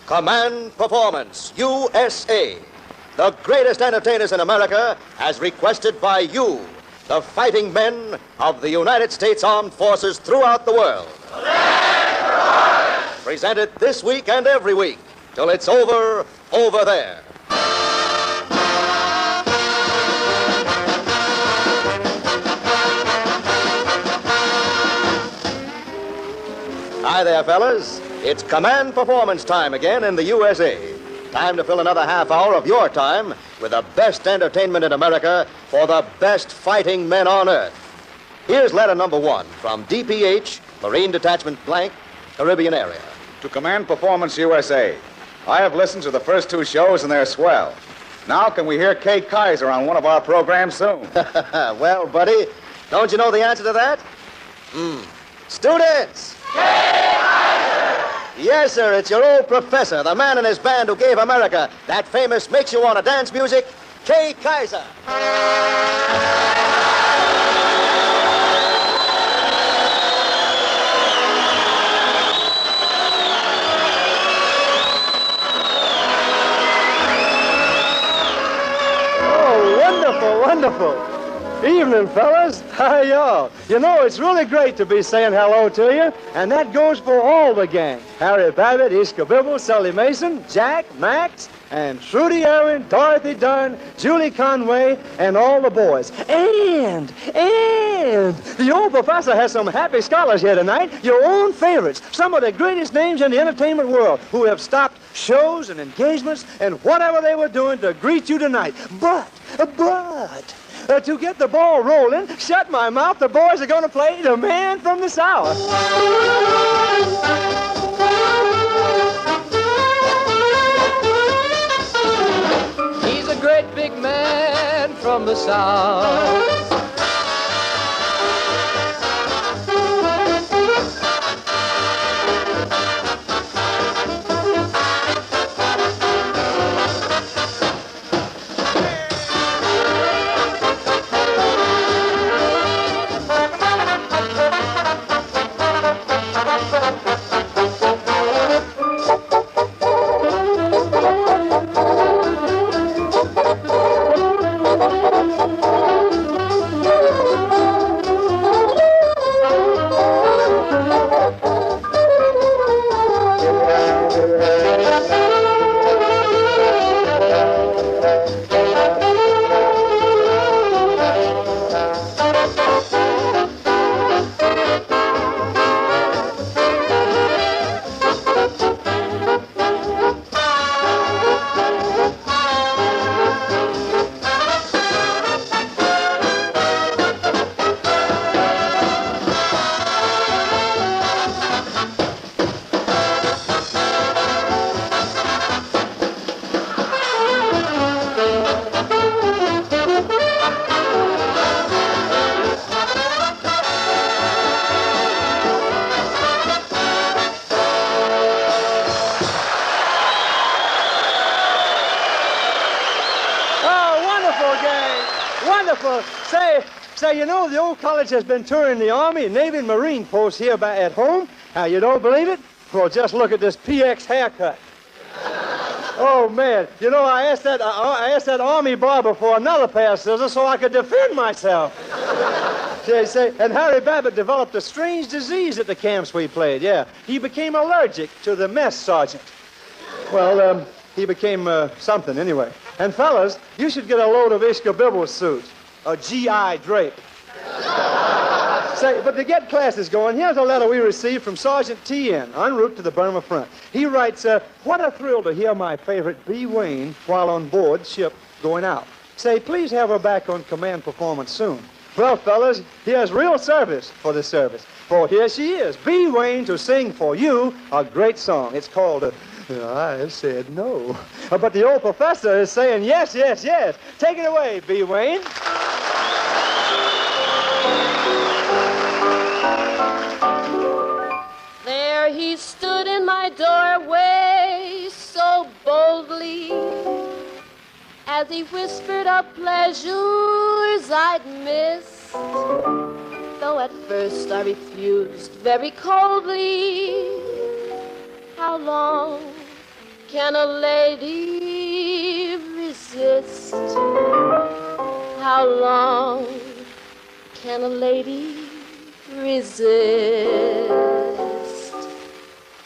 Command Performance, USA. The greatest entertainers in America, as requested by you, the fighting men of the United States Armed Forces throughout the world. Presented this week and every week, till it's over there. Hi there, fellas. It's Command Performance time again in the USA. Time to fill another half hour of your time with the best entertainment in America for the best fighting men on earth. Here's letter number 1 from DPH, Marine Detachment Blank, Caribbean area. To Command Performance USA. I have listened to the first 2 shows and they're swell. Now can we hear KYSER on one of our programs soon? Well, buddy, don't you know the answer to that? Students! Yes, sir, it's your old professor, the man and his band who gave America that famous makes you want to dance music, KYSER. Oh, wonderful, wonderful. Evening, fellas. Hi, y'all. You know, it's really great to be saying hello to you, and that goes for all the gang. Harry Babbitt, Ishka Bibble, Sully Mason, Jack, Max, and Trudy Aaron, Dorothy Dunn, Julie Conway, and all the boys. And the old professor has some happy scholars here tonight, your own favorites, some of the greatest names in the entertainment world who have stopped shows and engagements and whatever they were doing to greet you tonight. But, to get the ball rolling, shut my mouth, the boys are going to play The Man from the South. He's a great big man from the South. Say, you know, the old college has been touring the Army, Navy, and Marine posts here at home. Now, you don't believe it? Well, just look at this PX haircut. Oh, man. You know, I asked that Army barber for another pair of scissors so I could defend myself. And Harry Babbitt developed a strange disease at the camps we played, yeah. He became allergic to the mess sergeant. Well, he became something anyway. And fellas, you should get a load of Ishka Bibble's suit. A GI drape. But to get classes going, here's a letter we received from Sergeant T.N. en route to the Burma front. He writes, what a thrill to hear my favorite BEA WAIN while on board ship going out. Say, please have her back on Command Performance soon. Well, fellas, here's real service for the service. For here she is, BEA WAIN, to sing for you a great song. It's called, I said no. But the old professor is saying yes, yes, yes. Take it away, BEA WAIN. There he stood in my doorway so boldly, as he whispered of pleasures I'd missed, though at first I refused very coldly. How long can a lady resist? How long can a lady resist?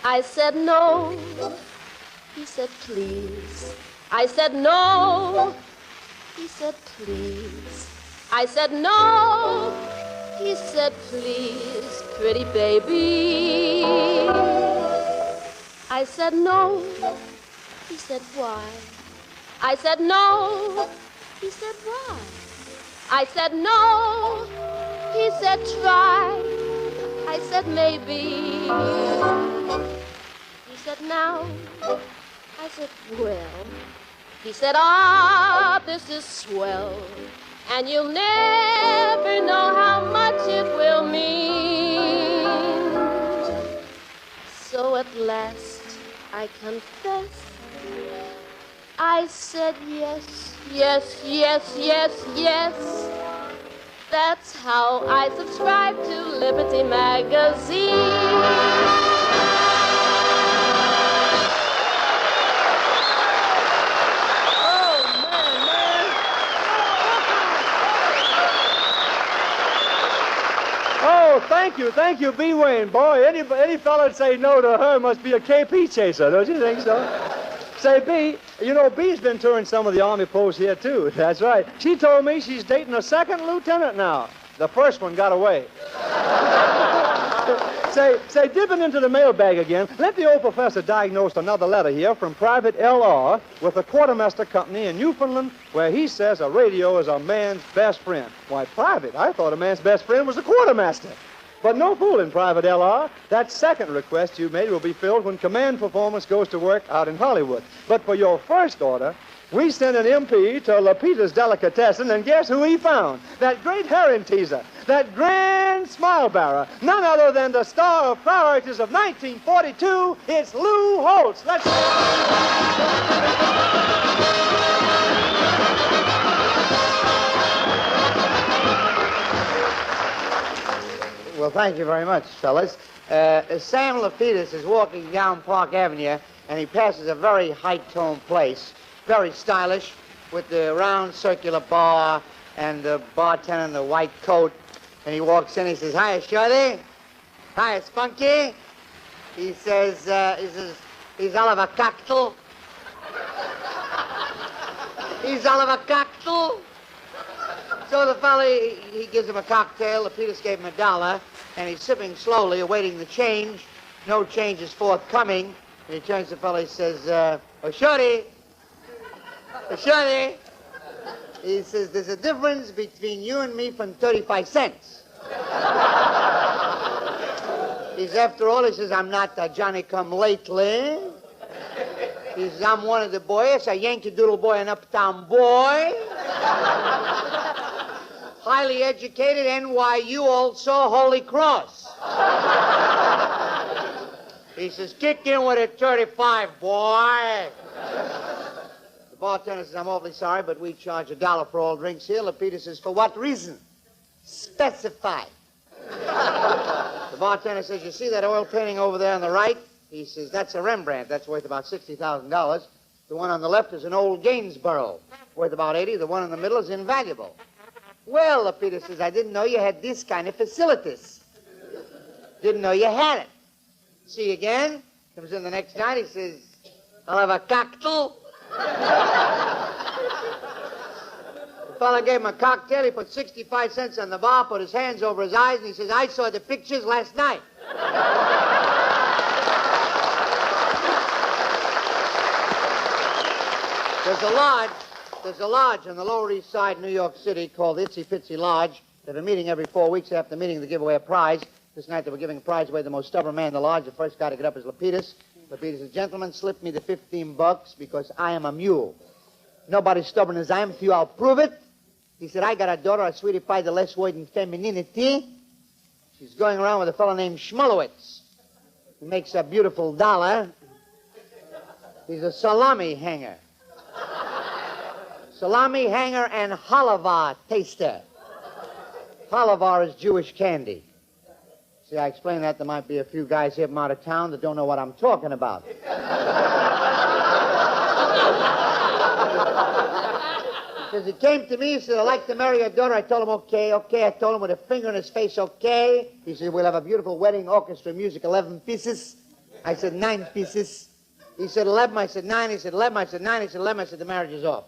I said no. He said please. I said no. He said please. I said no. He said please, pretty baby. I said no. He said why? I said no. He said why? I said no. He said try. I said maybe. He said now. I said well. He said this is swell, and you'll never know how much it will mean. So at last I confess, I said yes, yes, yes, yes, yes. That's how I subscribe to Liberty Magazine. Oh, thank you, B. Wayne. Boy, any fella that say no to her must be a KP chaser, don't you think so? Say, B, you know, B's been touring some of the Army posts here, too. That's right. She told me she's dating a second lieutenant now. The first one got away. Say, dipping into the mailbag again, let the old professor diagnose another letter here from Private L.R. with the Quartermaster Company in Newfoundland, where he says a radio is a man's best friend. Why, Private, I thought a man's best friend was the quartermaster. But no fooling, Private L.R. That second request you made will be filled when command performance goes to work out in Hollywood. But for your first order, we sent an MP to Lapita's Delicatessen, and guess who he found? That great herring teaser, that grand smile bearer, none other than the star of priorities of 1942, it's Lou Holtz. Let's Well, thank you very much, fellas. Sam Lapidus is walking down Park Avenue, and he passes a very high-toned place, very stylish, with the round circular bar and the bartender in the white coat. And he walks in, he says, "Hiya, Shorty. Hiya, Spunky." He says, "He's Oliver Cocktail." He's Oliver Cocktail. So the fella, he gives him a cocktail. Lapidus gave him $1, and he's sipping slowly, awaiting the change. No change is forthcoming. And he turns to the fella, he says, "Oh, Shorty. Oh, Shorty." He says, "There's a difference between you and me from 35 cents. He says, "After all," he says, "I'm not Johnny-come-lately. He says, "I'm one of the boys, a Yankee Doodle boy, an uptown boy. Highly educated, NYU, also Holy Cross." He says, "Kick in with a 35, boy." The bartender says, "I'm awfully sorry, but we charge $1 for all drinks here." Lapidus says, "For what reason? Specify." The bartender says, "You see that oil painting over there on the right?" He says, "That's a Rembrandt. That's worth about $60,000. The one on the left is an old Gainsborough, worth about $80. The one in the middle is invaluable." "Well," Lapidus says, "I didn't know you had this kind of facilities. Didn't know you had it." "See you again." Comes in the next night, he says, "I'll have a cocktail." The fella gave him a cocktail. He put 65 cents on the bar, put his hands over his eyes, and he says, "I saw the pictures last night." There's a lodge on the Lower East Side, New York City, called the Itsy Fitsy Lodge. They have a meeting every 4 weeks. After the meeting, they give away a prize. This night, they were giving a prize away to the most stubborn man in the lodge. The first guy to get up is Lapidus. Lapidus says, "Gentlemen, slip me the $15 because I am a mule. Nobody's stubborn as I am. To you, I'll prove it. He said, I got a daughter, a sweetie pie, the less word in femininity. She's going around with a fellow named Schmulowitz. He makes a beautiful dollar. He's a salami hanger. Salami hanger and halava taster. Halava is Jewish candy. See, I explained that there might be a few guys here from out of town that don't know what I'm talking about. Because he came to me, he said, I'd like to marry your daughter. I told him, okay. I told him with a finger in his face, okay. He said, we'll have a beautiful wedding, orchestra, music, 11 pieces. I said, 9 pieces. He said, 11. I said, 9. He said, 11. I said, 9. He said, 11. I said, the marriage is off.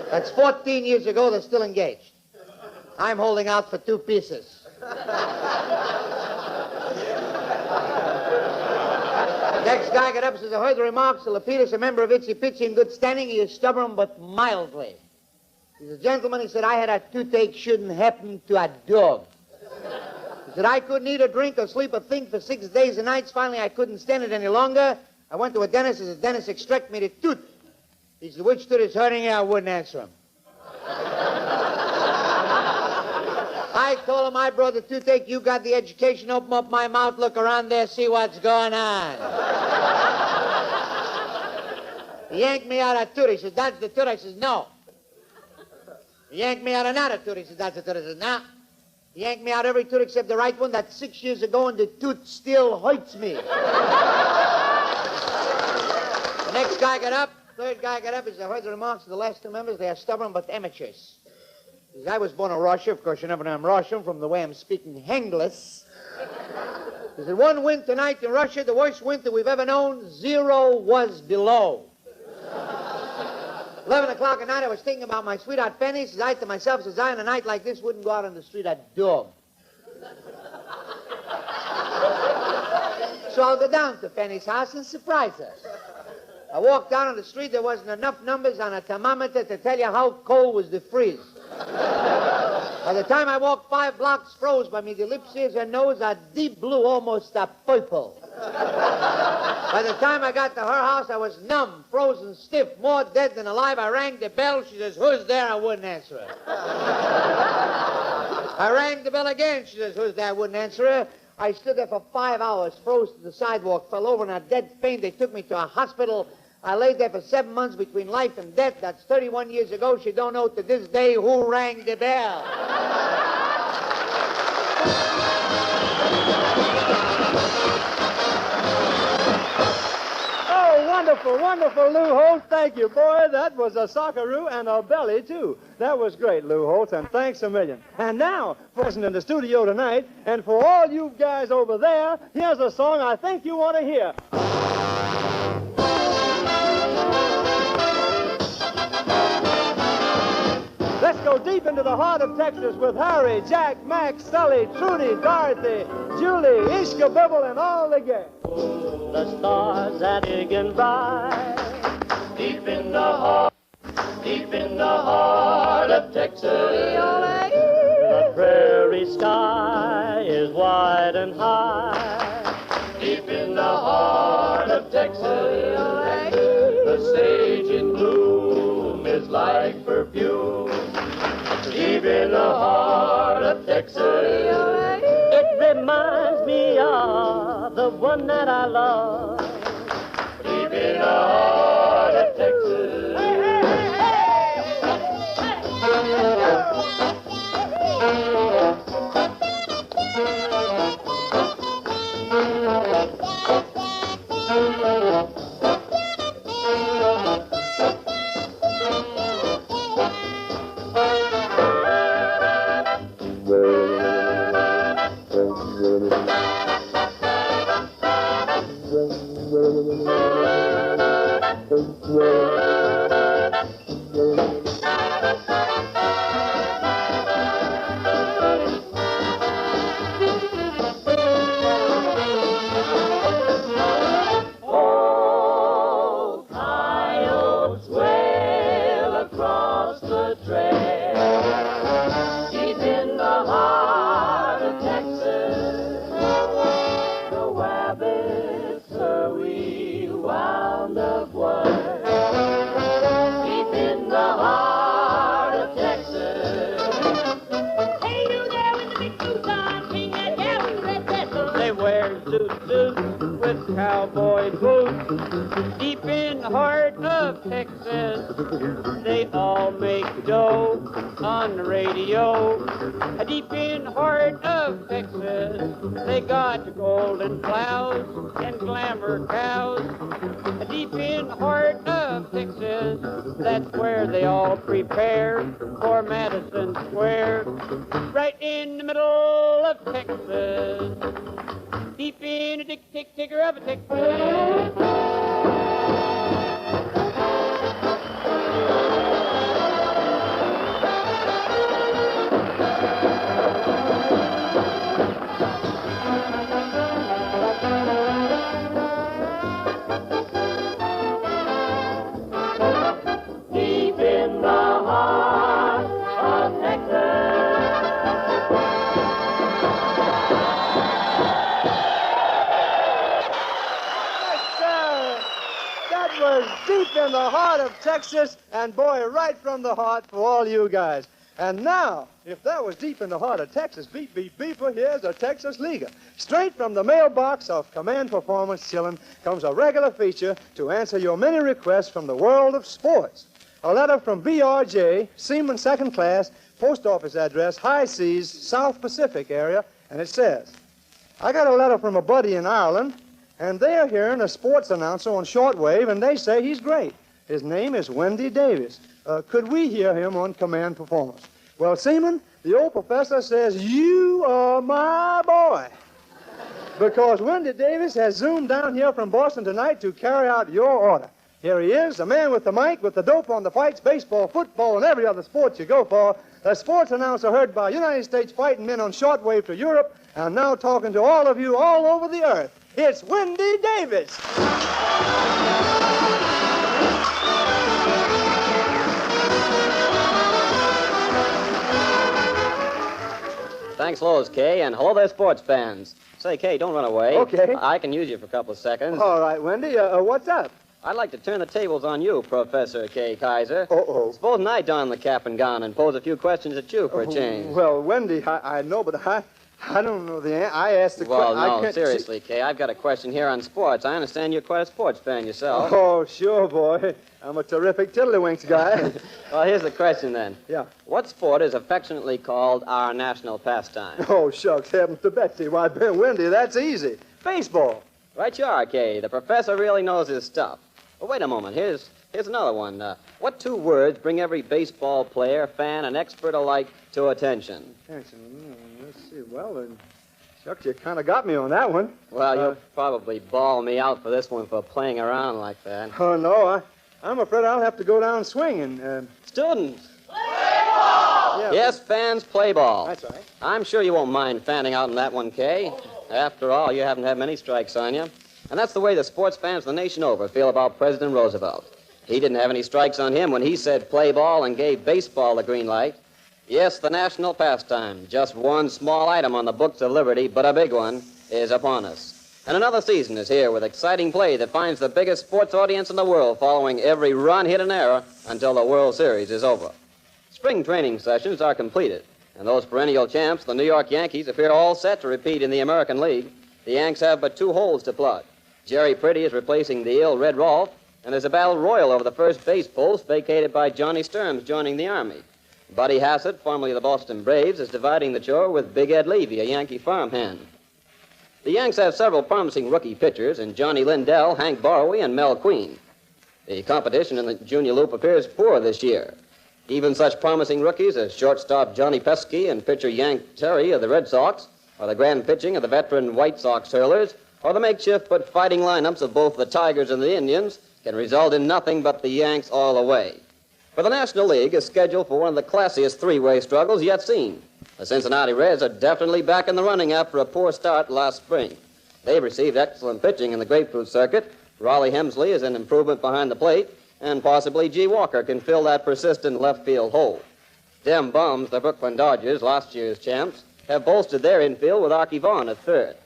That's 14 years ago. They're still engaged. I'm holding out for 2 pieces. Next guy got up and says, I heard the remarks of Lapidus, a member of Itsy Pitsy in good standing. He is stubborn but mildly. He's a gentleman. He said, I had a toothache, shouldn't happen to a dog. He said, I couldn't eat or drink or sleep or think for 6 days and nights. Finally, I couldn't stand it any longer. I went to a dentist. He said, dentist extract me the tooth. He said, which tooth is hurting you? I wouldn't answer him. I told him, I brought the toothache, you got the education, open up my mouth, look around there, see what's going on. He yanked me out a tooth. He says, that's the tooth. I says, no. He yanked me out another tooth. He says, that's the tooth. I says, no. He yanked me out every tooth except the right one. That's 6 years ago, and the tooth still hurts me. The next guy got up. Third guy got up. He said, I heard the remarks of the last 2 members. They are stubborn but amateurs. He says, I was born in Russia. Of course, you never know I'm Russian from the way I'm speaking English. He said, one winter night in Russia, the worst winter we've ever known, 0 was below. 11 o'clock at night, I was thinking about my sweetheart Penny. Says I to myself, says I, on a night like this, wouldn't go out on the street a dog. So I'll go down to Penny's house and surprise her. I walked down on the street. There wasn't enough numbers on a thermometer to tell you how cold was the freeze. By the time I walked 5 blocks, froze by me, the lips, ears, and nose are deep blue, almost a purple. By the time I got to her house, I was numb, frozen, stiff, more dead than alive. I rang the bell. She says, who's there? I wouldn't answer her. I rang the bell again. She says, who's there? I wouldn't answer her. I stood there for 5 hours, froze to the sidewalk, fell over in a dead faint. They took me to a hospital. I laid there for 7 months between life and death. That's 31 years ago. She don't know to this day who rang the bell. Oh, wonderful, wonderful, Lou Holtz. Thank you, boy. That was a sockaroo and a belly, too. That was great, Lou Holtz, and thanks a million. And now, present in the studio tonight, and for all you guys over there, here's a song I think you want to hear. Let's go deep into the heart of Texas with Harry, Jack, Max, Sully, Trudy, Dorothy, Julie, Ishka, Bibble, and all the gang. The stars that big and bright, deep in the heart of Texas. The prairie sky is wide and high, deep in the heart of Texas. The sage in bloom is like perfume, deep in the heart of Texas. It reminds me of the one that I love, deep in the heart of Texas. cowboy boots. Deep in the heart of Texas, they all make dough on the radio. Deep in the heart of Texas, they got the golden plows and glamour cows. Deep in the heart of Texas, that's where they all prepare for Madison Square. Right in the middle of Texas, deep in the ticker of a Texas. Deep in the heart of Texas. That was deep in the heart of Texas, and boy, right from the heart for all you guys. And now, if that was deep in the heart of Texas, beep, beep, beeper, here's a Texas Leaguer. Straight from the mailbox of Command Performance Chillin' comes a regular feature to answer your many requests from the world of sports. A letter from BRJ, Seaman Second Class, Post Office address, High Seas, South Pacific area, and it says, I got a letter from a buddy in Ireland, and they're hearing a sports announcer on shortwave, and they say he's great. His name is Wendy Davis. Could we hear him on Command Performance? Well, Seaman, the old professor says, you are my boy. Because Wendy Davis has zoomed down here from Boston tonight to carry out your order. Here he is, the man with the mic, with the dope on the fights, baseball, football, and every other sport you go for. The sports announcer heard by United States fighting men on shortwave to Europe, and now talking to all of you all over the earth. It's Wendy Davis. Thanks, Lowe's, Kay, and hello there, sports fans. Say, Kay, don't run away. Okay. I can use you for a couple of seconds. All right, Wendy, what's up? I'd like to turn the tables on you, Professor K. KYSER. Uh-oh. Supposing I don the cap and gown and pose a few questions at you for a change. Well, Wendy, I know, but I don't know the answer. I asked the question. Well, no, seriously, Kay, I've got a question here on sports. I understand you're quite a sports fan yourself. Oh, sure, boy. I'm a terrific tiddlywinks guy. Well, here's the question, then. Yeah. What sport is affectionately called our national pastime? Oh, shucks, heavens to Betsy. Why, Wendy, that's easy. Baseball. Right you are, Kay. The professor really knows his stuff. Well, wait a moment. Here's another one. What two words bring every baseball player, fan, and expert alike to attention? Let's see. Well, shucks, you kind of got me on that one. Well, you'll probably bawl me out for this one for playing around like that. Oh, no, I'm afraid I'll have to go down swinging. Students! Play ball! Yeah, yes, fans, play ball. That's right. I'm sure you won't mind fanning out in that one, Kay. After all, you haven't had many strikes on you. And that's the way the sports fans the nation over feel about President Roosevelt. He didn't have any strikes on him when he said play ball and gave baseball the green light. Yes, the national pastime, just one small item on the books of liberty, but a big one, is upon us. And another season is here with exciting play that finds the biggest sports audience in the world following every run, hit, and error until the World Series is over. Spring training sessions are completed, and those perennial champs, the New York Yankees, appear all set to repeat in the American League. The Yanks have but two holes to plug. Jerry Pretty is replacing the ill Red Rolfe, and there's a battle royal over the first base post vacated by Johnny Sturms joining the Army. Buddy Hassett, formerly of the Boston Braves, is dividing the chore with Big Ed Levy, a Yankee farmhand. The Yanks have several promising rookie pitchers in Johnny Lindell, Hank Borowy, and Mel Queen. The competition in the Junior Loop appears poor this year. Even such promising rookies as shortstop Johnny Pesky and pitcher Yank Terry of the Red Sox, or the grand pitching of the veteran White Sox hurlers, or the makeshift but fighting lineups of both the Tigers and the Indians can result in nothing but the Yanks all the way. For the National League is scheduled for one of the classiest three-way struggles yet seen. The Cincinnati Reds are definitely back in the running after a poor start last spring. They've received excellent pitching in the grapefruit circuit. Raleigh Hemsley is an improvement behind the plate, and possibly G. Walker can fill that persistent left field hole. Dem Bums, the Brooklyn Dodgers, last year's champs, have bolstered their infield with Archie Vaughan at third.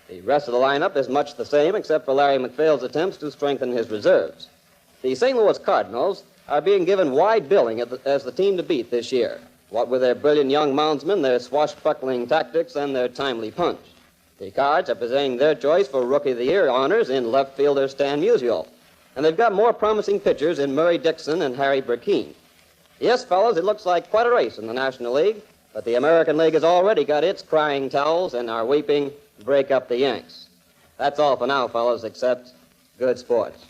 The rest of the lineup is much the same, except for Larry McPhail's attempts to strengthen his reserves. The St. Louis Cardinals are being given wide billing as the team to beat this year, what with their brilliant young moundsmen, their swashbuckling tactics, and their timely punch. The Cards are presenting their choice for Rookie of the Year honors in left fielder Stan Musial. And they've got more promising pitchers in Murray Dixon and Harry Burkeen. Yes, fellas, it looks like quite a race in the National League, but the American League has already got its crying towels and are weeping, break up the Yanks. That's all for now, fellas, except good sports.